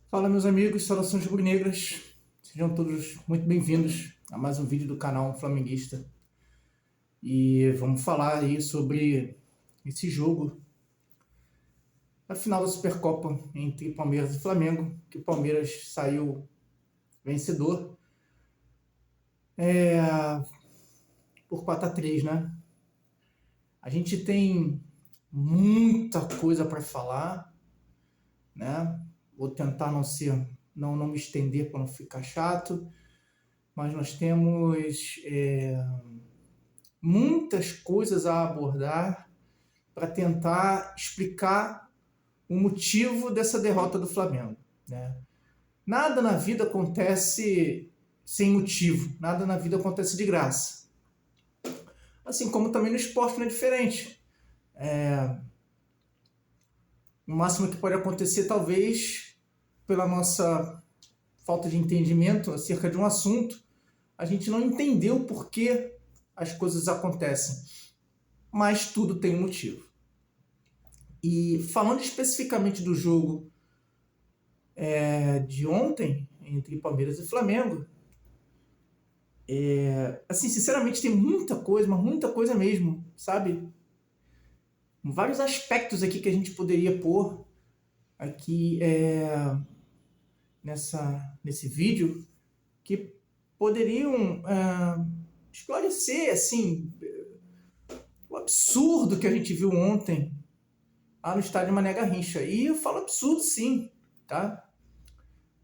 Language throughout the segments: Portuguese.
Fala, meus amigos, saudações rubro-negras, sejam todos muito bem-vindos a mais um vídeo do canal Flamenguista. E vamos falar aí sobre esse jogo, a final da Supercopa entre Palmeiras e Flamengo, que o Palmeiras saiu vencedor por 4-3, né? A gente tem muita coisa para falar, né? Vou tentar não me estender para não ficar chato, mas nós temos muitas coisas a abordar para tentar explicar o motivo dessa derrota do Flamengo, né? Nada na vida acontece sem motivo, nada na vida acontece de graça. Assim como também no esporte não é diferente. O máximo que pode acontecer, talvez, pela nossa falta de entendimento acerca de um assunto, a gente não entendeu por que as coisas acontecem. Mas tudo tem um motivo. E falando especificamente do jogo de ontem, entre Palmeiras e Flamengo, assim, sinceramente tem muita coisa, mas muita coisa mesmo, sabe? Vários aspectos aqui que a gente poderia pôr aqui nesse vídeo que poderiam esclarecer, assim, o absurdo que a gente viu ontem lá no estádio Mané Garrincha. E eu falo absurdo sim, tá?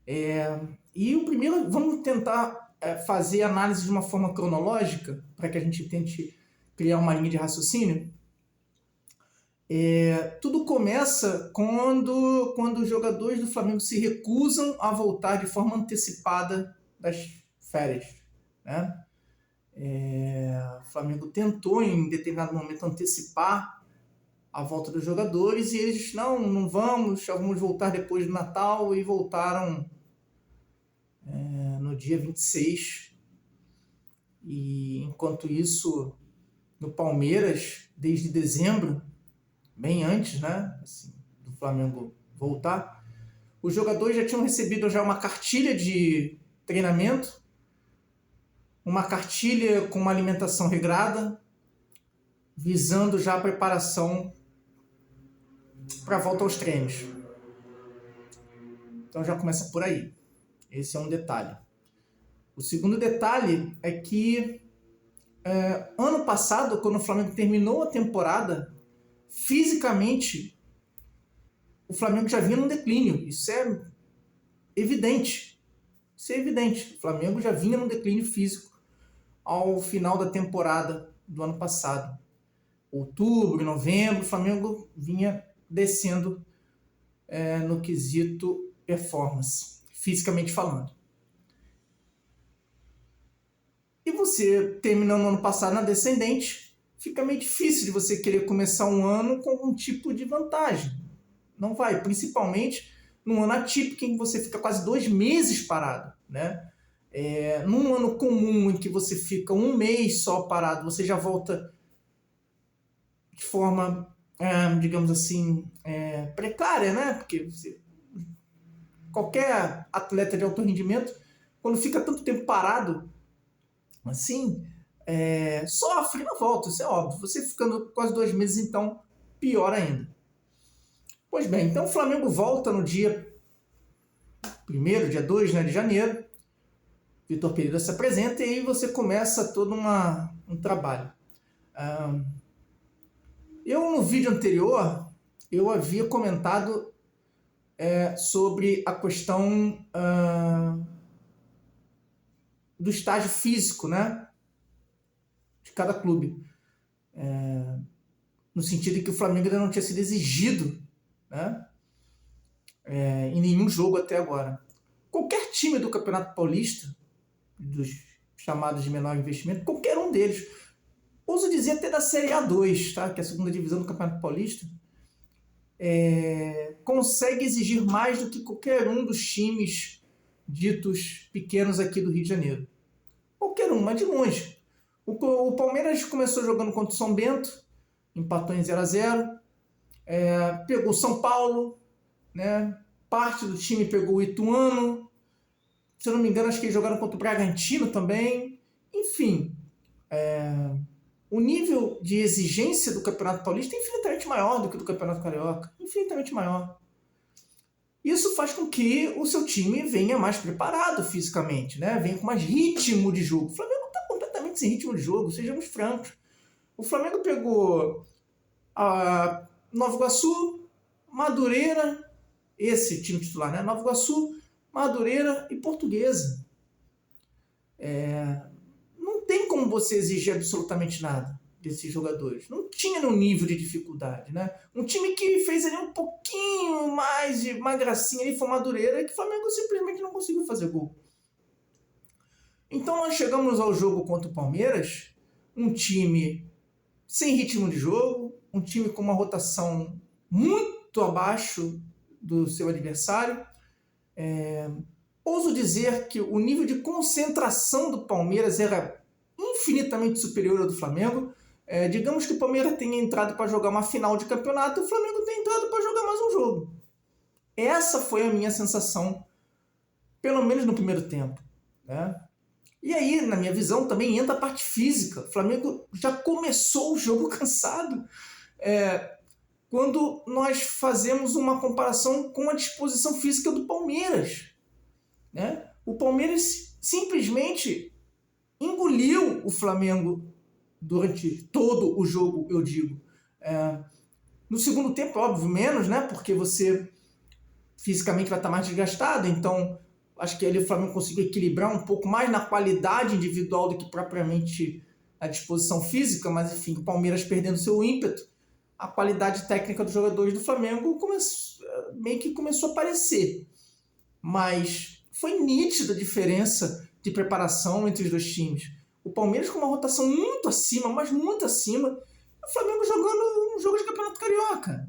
E o primeiro, vamos tentar fazer análise de uma forma cronológica, para que a gente tente criar uma linha de raciocínio. Tudo começa quando os jogadores do Flamengo se recusam a voltar de forma antecipada das férias, né? O Flamengo tentou em determinado momento antecipar a volta dos jogadores e eles não vamos, só vamos voltar depois do Natal, e voltaram no dia 26. E enquanto isso, no Palmeiras, desde dezembro, bem antes, né, assim, do Flamengo voltar, os jogadores já tinham recebido já uma cartilha de treinamento, uma cartilha com uma alimentação regrada, visando já a preparação para a volta aos treinos. Então já começa por aí. Esse é um detalhe. O segundo detalhe é que ano passado, quando o Flamengo terminou a temporada, fisicamente o Flamengo já vinha num declínio. Isso é evidente. O Flamengo já vinha num declínio físico ao final da temporada do ano passado. Outubro, novembro, o Flamengo vinha descendo no quesito performance, fisicamente falando. E você, terminando o ano passado na descendente, fica meio difícil de você querer começar um ano com algum tipo de vantagem. Não vai, principalmente num ano atípico em que você fica quase 2 meses parado, né? Num ano comum em que você fica um mês só parado, você já volta de forma, digamos assim, precária, né? Porque qualquer atleta de alto rendimento, quando fica tanto tempo parado, assim, sofre na volta, isso é óbvio. Você ficando quase 2 meses, então, pior ainda. Pois bem, então o Flamengo volta no dia 1º, dia 2, né, de janeiro. Vitor Pereira se apresenta e aí você começa todo um trabalho. Eu, no vídeo anterior, eu havia comentado sobre a questão do estágio físico, né, de cada clube. No sentido de que o Flamengo ainda não tinha sido exigido, né, em nenhum jogo até agora. Qualquer time do Campeonato Paulista, dos chamados de menor investimento, qualquer um deles, ouso dizer até da Série A2, tá, que é a segunda divisão do Campeonato Paulista, consegue exigir mais do que qualquer um dos times ditos pequenos aqui do Rio de Janeiro. Qualquer um, mas de longe. O Palmeiras começou jogando contra o São Bento, empatou em 0-0, pegou o São Paulo, né, parte do time pegou o Ituano. Se eu não me engano, acho que eles jogaram contra o Bragantino também. Enfim, o nível de exigência do Campeonato Paulista é infinitamente maior do que o do Campeonato Carioca. Infinitamente maior. Isso faz com que o seu time venha mais preparado fisicamente, né? Venha com mais ritmo de jogo. O Flamengo está completamente sem ritmo de jogo, sejamos francos. O Flamengo pegou a Nova Iguaçu, Madureira, esse time titular, né? Nova Iguaçu, Madureira e Portuguesa. Não tem como você exigir absolutamente nada desses jogadores. Não tinha no nível de dificuldade, né? Um time que fez ali um pouquinho mais de uma gracinha ali foi o Madureira, e que o Flamengo simplesmente não conseguiu fazer gol. Então nós chegamos ao jogo contra o Palmeiras, um time sem ritmo de jogo, um time com uma rotação muito abaixo do seu adversário. Ouso dizer que o nível de concentração do Palmeiras era infinitamente superior ao do Flamengo. Digamos que o Palmeiras tenha entrado para jogar uma final de campeonato e o Flamengo tenha entrado para jogar mais um jogo. Essa foi a minha sensação, pelo menos no primeiro tempo, né? E aí, na minha visão, também entra a parte física. O Flamengo já começou o jogo cansado. Quando nós fazemos uma comparação com a disposição física do Palmeiras, né? O Palmeiras simplesmente engoliu o Flamengo durante todo o jogo, eu digo. No segundo tempo, óbvio, menos, né? Porque você fisicamente vai estar mais desgastado, então acho que ali o Flamengo conseguiu equilibrar um pouco mais na qualidade individual do que propriamente a disposição física, mas enfim, o Palmeiras perdendo seu ímpeto, a qualidade técnica dos jogadores do Flamengo meio que começou a aparecer. Mas foi nítida a diferença de preparação entre os dois times. O Palmeiras com uma rotação muito acima, mas muito acima, e o Flamengo jogando um jogo de Campeonato Carioca,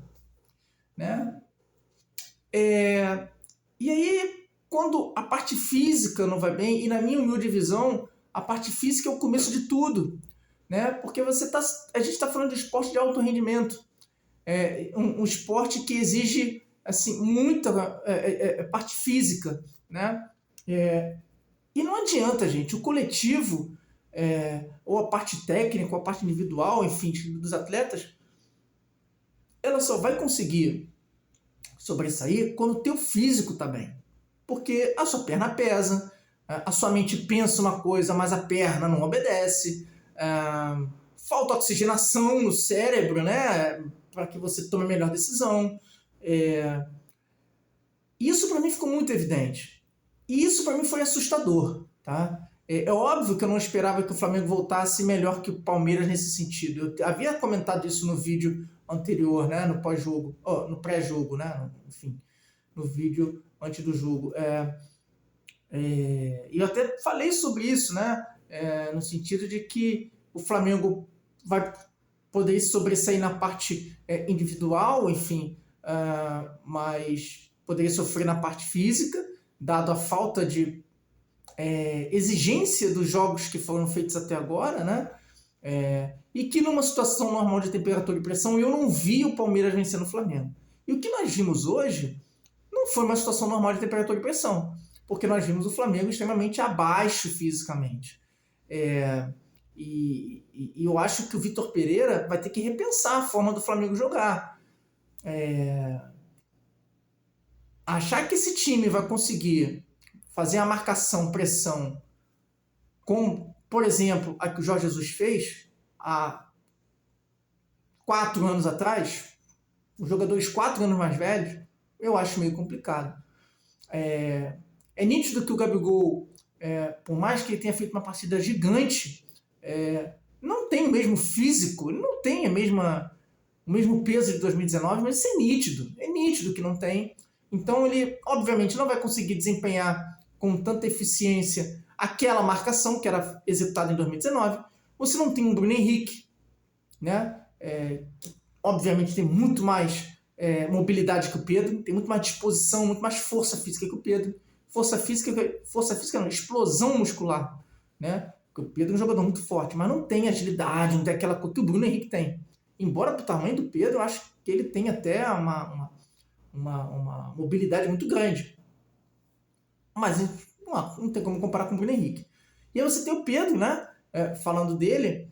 né? E aí, quando a parte física não vai bem, e na minha humilde visão, a parte física é o começo de tudo, né? Porque a gente está falando de esporte de alto rendimento, um esporte que exige assim, muita parte física, né? E não adianta, gente, o coletivo, ou a parte técnica, ou a parte individual, enfim, dos atletas, ela só vai conseguir sobressair quando o teu físico está bem. Porque a sua perna pesa, a sua mente pensa uma coisa, mas a perna não obedece, falta oxigenação no cérebro, né, para que você tome a melhor decisão. Isso para mim ficou muito evidente. E isso para mim foi assustador, tá? É óbvio que eu não esperava que o Flamengo voltasse melhor que o Palmeiras nesse sentido. Eu havia comentado isso no vídeo anterior, né, no pós-jogo, no pré-jogo, né, enfim, no vídeo antes do jogo. E eu até falei sobre isso, né, no sentido de que o Flamengo vai poder sobressair na parte individual, enfim, mas poderia sofrer na parte física, dado a falta de exigência dos jogos que foram feitos até agora, né? E que numa situação normal de temperatura e pressão eu não vi o Palmeiras vencendo o Flamengo. E o que nós vimos hoje não foi uma situação normal de temperatura e pressão, porque nós vimos o Flamengo extremamente abaixo fisicamente. E eu acho que o Vitor Pereira vai ter que repensar a forma do Flamengo jogar. Achar que esse time vai conseguir fazer a marcação, pressão, como, por exemplo, a que o Jorge Jesus fez há 4 anos atrás, os jogadores 4 anos mais velhos, eu acho meio complicado. É nítido que o Gabigol, por mais que ele tenha feito uma partida gigante, não tem o mesmo físico, não tem o mesmo peso de 2019, mas isso é nítido que não tem. Então ele, obviamente, não vai conseguir desempenhar com tanta eficiência aquela marcação que era executada em 2019. Você não tem um Bruno Henrique, né? Que, obviamente, tem muito mais mobilidade que o Pedro, tem muito mais disposição, muito mais força física que o Pedro. Força física não, explosão muscular, né? Porque o Pedro é um jogador muito forte, mas não tem agilidade, não tem aquela coisa que o Bruno Henrique tem. Embora pro tamanho do Pedro, eu acho que ele tem até uma mobilidade muito grande. Mas não tem como comparar com o Bruno Henrique. E aí você tem o Pedro, né? Falando dele,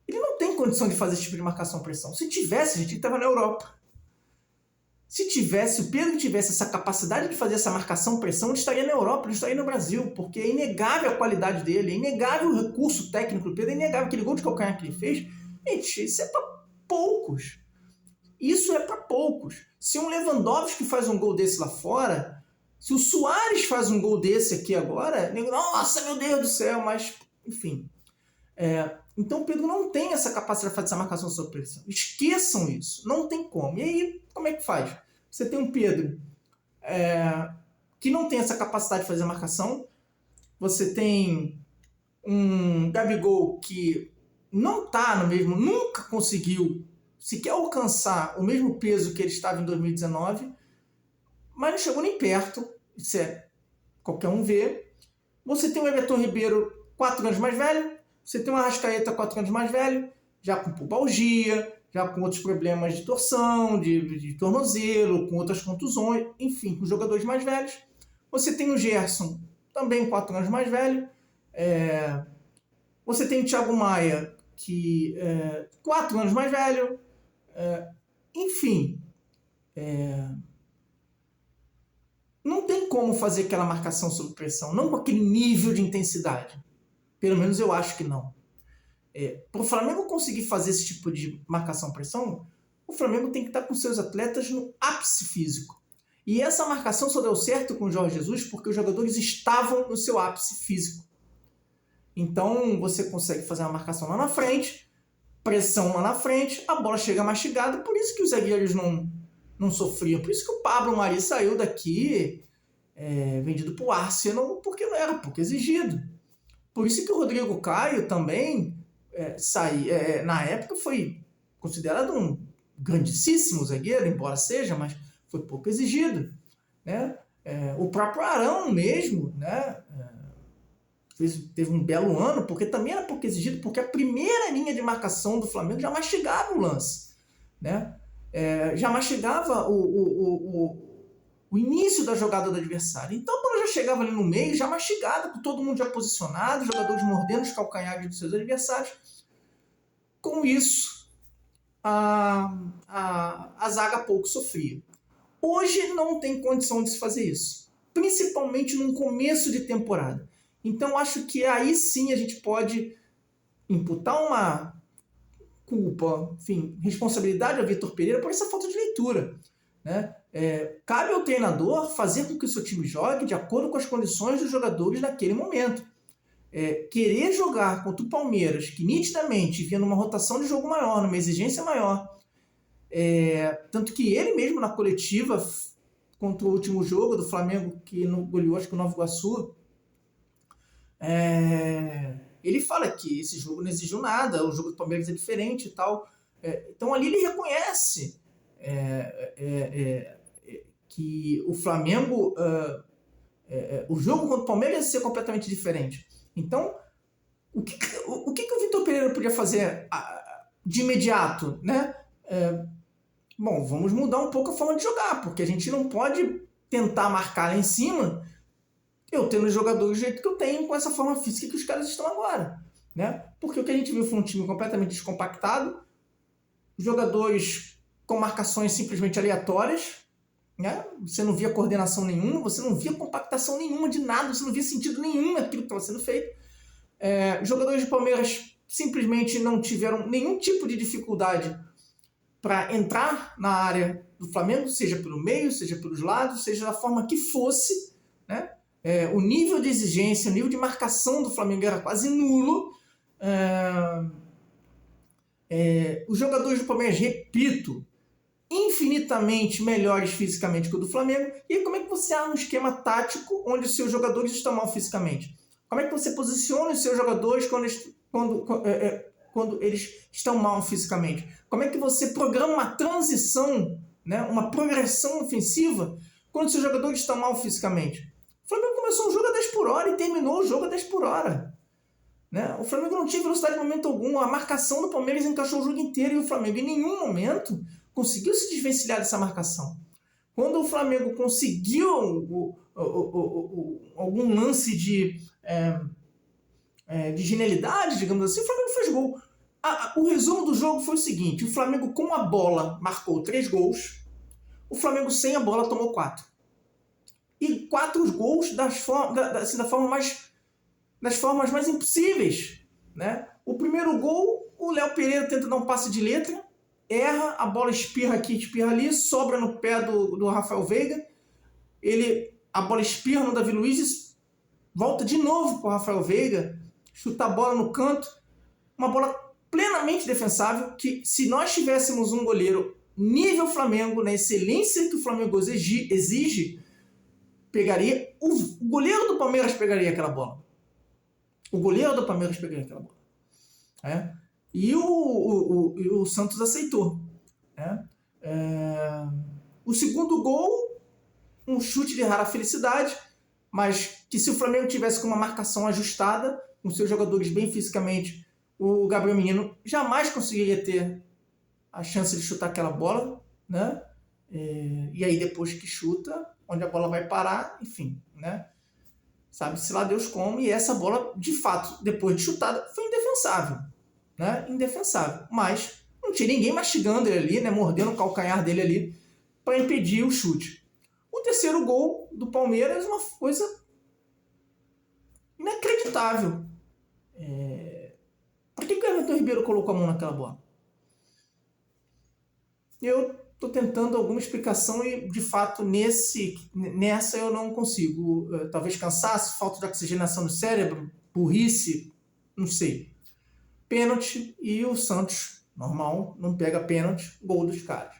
ele não tem condição de fazer esse tipo de marcação-pressão. Se tivesse, a gente estava na Europa. Se o Pedro tivesse essa capacidade de fazer essa marcação-pressão, ele estaria na Europa, ele estaria no Brasil, porque é inegável a qualidade dele, é inegável o recurso técnico do Pedro, é inegável aquele gol de calcanhar que ele fez. Gente, isso é para poucos. Isso é para poucos. Se um Lewandowski faz um gol desse lá fora, se o Suárez faz um gol desse aqui agora, nossa, meu Deus do céu, mas, enfim. Então o Pedro não tem essa capacidade de fazer essa marcação sob pressão. Esqueçam isso. Não tem como. E aí, como é que faz? Você tem um Pedro que não tem essa capacidade de fazer a marcação. Você tem um Gabigol que não está no mesmo, nunca conseguiu sequer alcançar o mesmo peso que ele estava em 2019, mas não chegou nem perto. Isso qualquer um vê. Você tem o Everton Ribeiro 4 anos mais velho. Você tem o Arrascaeta 4 anos mais velho, já com pubalgia, já com outros problemas de torção, de tornozelo, com outras contusões, enfim, com jogadores mais velhos. Você tem o Gerson, também 4 anos mais velho. Você tem o Thiago Maia, que 4 anos mais velho. Enfim, não tem como fazer aquela marcação sob pressão, não com aquele nível de intensidade. Pelo menos eu acho que não. Para o Flamengo conseguir fazer esse tipo de marcação-pressão, o Flamengo tem que estar com seus atletas no ápice físico. E essa marcação só deu certo com o Jorge Jesus porque os jogadores estavam no seu ápice físico. Então você consegue fazer uma marcação lá na frente, pressão lá na frente, a bola chega mastigada, por isso que os zagueiros não sofriam. Por isso que o Pablo Mari saiu daqui vendido para o Arsenal, porque não era pouco exigido. Por isso que o Rodrigo Caio também na época foi considerado um grandíssimo zagueiro, embora seja, mas foi pouco exigido, né? O próprio Arão mesmo, né? Teve um belo ano, porque também era pouco exigido, porque a primeira linha de marcação do Flamengo já mastigava o lance, né? Já mastigava o início da jogada do adversário. Então, quando já chegava ali no meio, já mastigada, com todo mundo já posicionado, jogadores mordendo os calcanhares dos seus adversários. Com isso, a zaga pouco sofria. Hoje não tem condição de se fazer isso, principalmente num começo de temporada. Então, acho que aí sim a gente pode imputar uma culpa, enfim, responsabilidade ao Vitor Pereira por essa falta de leitura, né? Cabe ao treinador fazer com que o seu time jogue de acordo com as condições dos jogadores naquele momento. Querer jogar contra o Palmeiras, que nitidamente vinha numa rotação de jogo maior, numa exigência maior, tanto que ele mesmo na coletiva contra o último jogo do Flamengo, que goleou acho que o Nova Iguaçu, ele fala que esse jogo não exigiu nada, o jogo do Palmeiras é diferente e tal. Então ali ele reconhece que o Flamengo, o jogo contra o Palmeiras ia ser completamente diferente. Então, o que o Vitor Pereira podia fazer de imediato, né? Bom, vamos mudar um pouco a forma de jogar, porque a gente não pode tentar marcar lá em cima eu tendo os jogadores do jeito que eu tenho com essa forma física que os caras estão agora, né? Porque o que a gente viu foi um time completamente descompactado, jogadores com marcações simplesmente aleatórias, né? Você não via coordenação nenhuma, você não via compactação nenhuma de nada, você não via sentido nenhum naquilo que estava sendo feito. Jogadores de Palmeiras simplesmente não tiveram nenhum tipo de dificuldade para entrar na área do Flamengo, seja pelo meio, seja pelos lados, seja da forma que fosse, né? O nível de exigência, o nível de marcação do Flamengo era quase nulo. Os jogadores do Palmeiras, repito, infinitamente melhores fisicamente que o do Flamengo. E como é que você arma um esquema tático onde os seus jogadores estão mal fisicamente? Como é que você posiciona os seus jogadores quando eles estão mal fisicamente? Como é que você programa uma transição, né, uma progressão ofensiva quando os seus jogadores estão mal fisicamente? O Flamengo começou o jogo a 10 por hora e terminou o jogo a 10 por hora. Né? O Flamengo não tinha velocidade em momento algum. A marcação do Palmeiras encaixou o jogo inteiro e o Flamengo em nenhum momento conseguiu se desvencilhar dessa marcação. Quando o Flamengo conseguiu algum lance de genialidade, digamos assim, o Flamengo fez gol. O resumo do jogo foi o seguinte: o Flamengo com a bola marcou 3 gols, o Flamengo sem a bola tomou 4. E 4 gols das formas mais impossíveis. Né? O primeiro gol, o Léo Pereira tenta dar um passe de letra, erra, a bola espirra aqui, espirra ali, sobra no pé do Rafael Veiga, a bola espirra no Davi Luiz, volta de novo para o Rafael Veiga, chuta a bola no canto, uma bola plenamente defensável, que se nós tivéssemos um goleiro nível Flamengo, na excelência que o Flamengo exige, pegaria, o goleiro do Palmeiras pegaria aquela bola. O goleiro do Palmeiras pegaria aquela bola. E o Santos aceitou. O segundo gol, um chute de rara felicidade, mas que se o Flamengo tivesse com uma marcação ajustada, com seus jogadores bem fisicamente, o Gabriel Menino jamais conseguiria ter a chance de chutar aquela bola, né? E aí depois que chuta, onde a bola vai parar, enfim, né? Sabe-se lá Deus como, e essa bola, de fato, depois de chutada, foi indefensável, né? Indefensável, mas não tinha ninguém mastigando ele ali, né? Mordendo o calcanhar dele ali, para impedir o chute. O terceiro gol do Palmeiras é uma coisa inacreditável. Por que o Everton Ribeiro colocou a mão naquela bola? Eu estou tentando alguma explicação e, de fato, nessa eu não consigo. Talvez cansaço, falta de oxigenação no cérebro, burrice, não sei. Pênalti, e o Santos, normal, não pega pênalti, gol dos caras.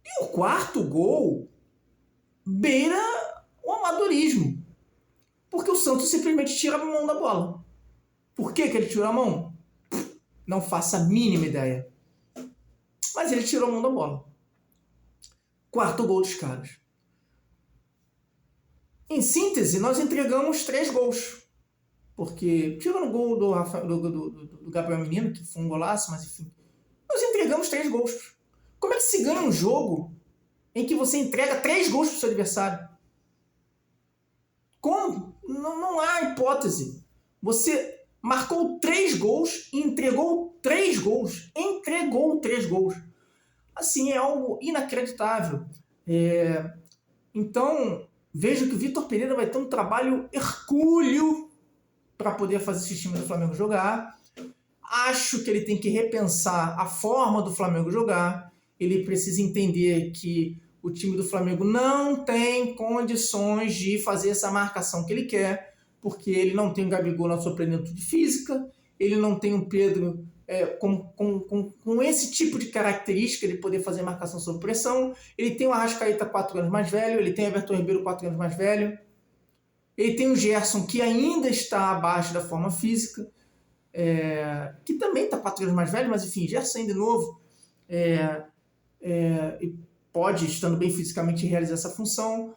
E o quarto gol beira o amadorismo, porque o Santos simplesmente tira a mão da bola. Por que ele tirou a mão? Não faço a mínima ideia. Mas ele tirou a mão da bola. Quarto gol dos caras. Em síntese, nós entregamos 3 gols. Porque, tirando o gol do Gabriel Menino, que foi um golaço, mas enfim, nós entregamos 3 gols. Como é que se ganha um jogo em que você entrega 3 gols para o seu adversário? Como? Não há hipótese. Você marcou 3 gols e entregou 3 gols. Entregou 3 gols. Assim, é algo inacreditável. Então, vejo que o Vitor Pereira vai ter um trabalho hercúleo para poder fazer esse time do Flamengo jogar. Acho que ele tem que repensar a forma do Flamengo jogar. Ele precisa entender que o time do Flamengo não tem condições de fazer essa marcação que ele quer, porque ele não tem o Gabigol na sua plenitude física, ele não tem o Pedro com esse tipo de característica de poder fazer marcação sob pressão. Ele tem o Arrascaeta 4 anos mais velho, ele tem o Everton Ribeiro 4 anos mais velho, ele tem o Gerson, que ainda está abaixo da forma física, que também está 4 anos mais velho, mas enfim, Gerson ainda novo, e pode, estando bem fisicamente, realizar essa função.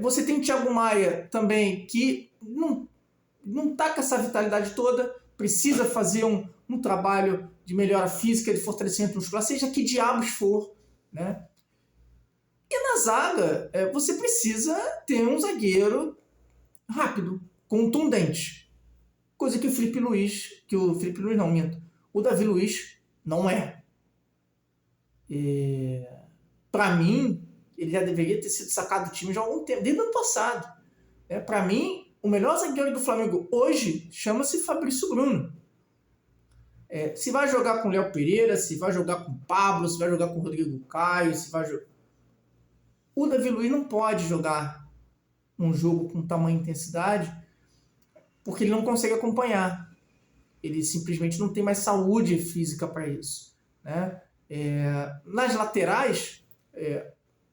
Você tem o Thiago Maia também, que não está com essa vitalidade toda, precisa fazer um trabalho de melhora física, de fortalecimento muscular, seja que diabos for, né? E na zaga, você precisa ter um zagueiro rápido, contundente, coisa que o Davi Luiz não é. Para mim, ele já deveria ter sido sacado do time já há algum tempo, desde o ano passado. Para mim, o melhor zagueiro do Flamengo hoje chama-se Fabrício Bruno. Se vai jogar com o Léo Pereira, se vai jogar com o Pablo, se vai jogar com o Rodrigo Caio, o Davi Luiz não pode jogar um jogo com tamanha intensidade, porque ele não consegue acompanhar. Ele simplesmente não tem mais saúde física para isso, né? Nas laterais,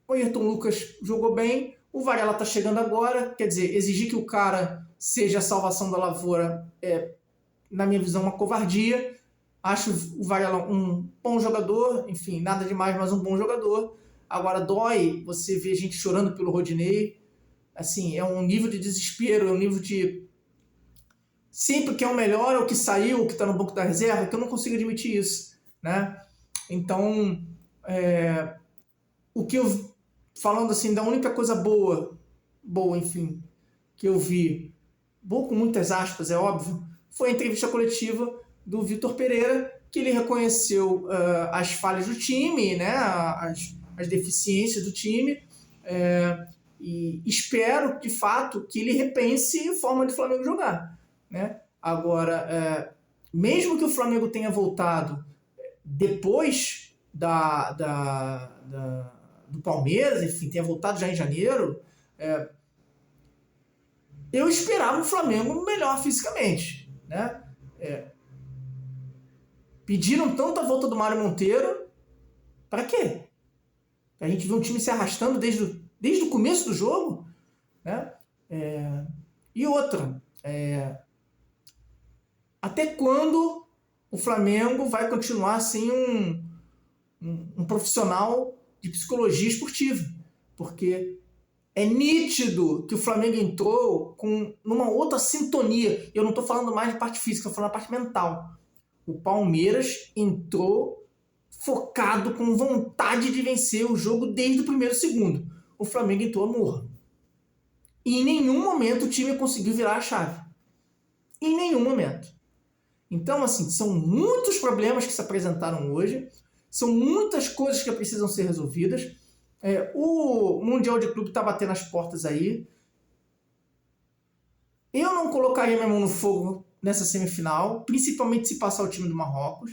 o Ayrton Lucas jogou bem, o Varela está chegando agora, quer dizer, exigir que o cara seja a salvação da lavoura na minha visão, uma covardia. Acho o Varela um bom jogador, enfim, nada demais, mas um bom jogador. Agora dói você ver gente chorando pelo Rodinei. Assim, é um nível de desespero, é um nível de... Sempre que é o melhor, é o que saiu, o que está no banco da reserva, que eu não consigo admitir isso, né? Então, o que eu falando assim da única coisa boa, enfim, que eu vi, boa com muitas aspas, é óbvio, foi a entrevista coletiva do Vitor Pereira, que ele reconheceu as falhas do time, né, as deficiências do time, e espero, de fato, que ele repense a forma de Flamengo jogar, né? Agora, mesmo que o Flamengo tenha voltado depois do Palmeiras, enfim, tenha voltado já em janeiro, eu esperava o Flamengo melhor fisicamente, né? Pediram tanto a volta do Mário Monteiro, para quê? A gente viu um time se arrastando desde o começo do jogo, né? E outra, até quando o Flamengo vai continuar sem um profissional de psicologia esportiva? Porque é nítido que o Flamengo entrou numa outra sintonia. Eu não estou falando mais de parte física, estou falando da parte mental. O Palmeiras entrou focado, com vontade de vencer o jogo desde o primeiro segundo. O Flamengo entrou morro. E em nenhum momento o time conseguiu virar a chave. Em nenhum momento. Então, assim, são muitos problemas que se apresentaram hoje, são muitas coisas que precisam ser resolvidas. O Mundial de Clube está batendo as portas aí. Eu não colocaria minha mão no fogo nessa semifinal, principalmente se passar o time do Marrocos.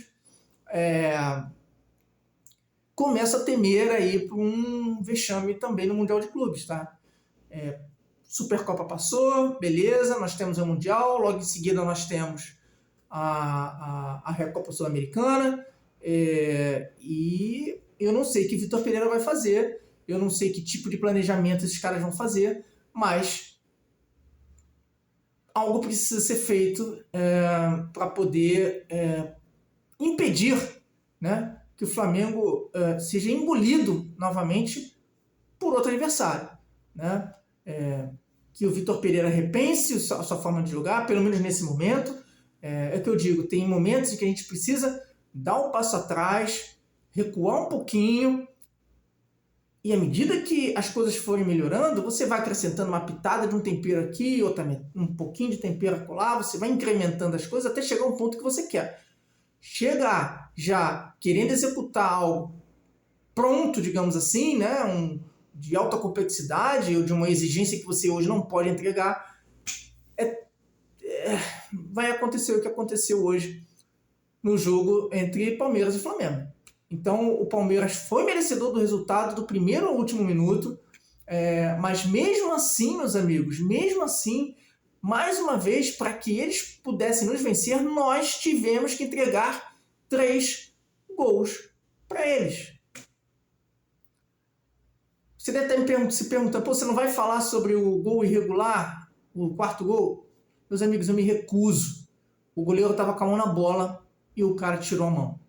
Começo a temer aí por um vexame também no Mundial de Clubes, tá? Supercopa passou, beleza, nós temos o Mundial, logo em seguida nós temos a Recopa Sul-Americana, e eu não sei o que Vitor Pereira vai fazer, eu não sei que tipo de planejamento esses caras vão fazer, mas algo precisa ser feito para poder impedir, né, que o Flamengo seja engolido novamente por outro adversário, né? Que o Vitor Pereira repense a sua forma de jogar, pelo menos nesse momento. É o que eu digo, tem momentos em que a gente precisa dar um passo atrás, recuar um pouquinho, e à medida que as coisas forem melhorando, você vai acrescentando uma pitada de um tempero aqui, um pouquinho de tempero acolá, você vai incrementando as coisas até chegar a um ponto que você quer. Chegar já querendo executar algo pronto, digamos assim, né, de alta complexidade ou de uma exigência que você hoje não pode entregar, vai acontecer o que aconteceu hoje no jogo entre Palmeiras e Flamengo. Então o Palmeiras foi merecedor do resultado do primeiro ao último minuto, mas mesmo assim, meus amigos, mesmo assim, mais uma vez, para que eles pudessem nos vencer, nós tivemos que entregar 3 gols para eles. Você deve estar se perguntando, você não vai falar sobre o gol irregular, o 4º gol? Meus amigos, eu me recuso. O goleiro estava com a mão na bola e o cara tirou a mão.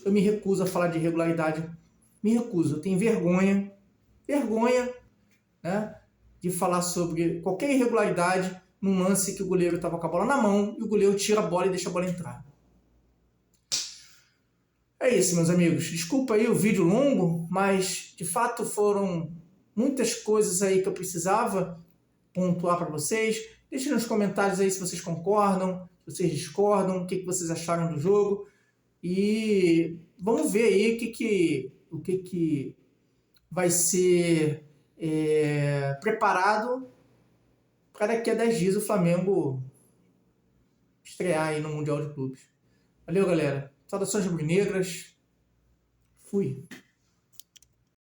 Eu me recuso a falar de irregularidade. Me recuso. Eu tenho vergonha, né, de falar sobre qualquer irregularidade num lance que o goleiro estava com a bola na mão e o goleiro tira a bola e deixa a bola entrar. É isso, meus amigos. Desculpa aí o vídeo longo, mas de fato foram muitas coisas aí que eu precisava pontuar para vocês. Deixem nos comentários aí se vocês concordam, se vocês discordam, o que vocês acharam do jogo. E vamos ver aí o que vai ser preparado para daqui a 10 dias o Flamengo estrear aí no Mundial de Clubes. Valeu, galera. Saudações rubro-negras. Fui.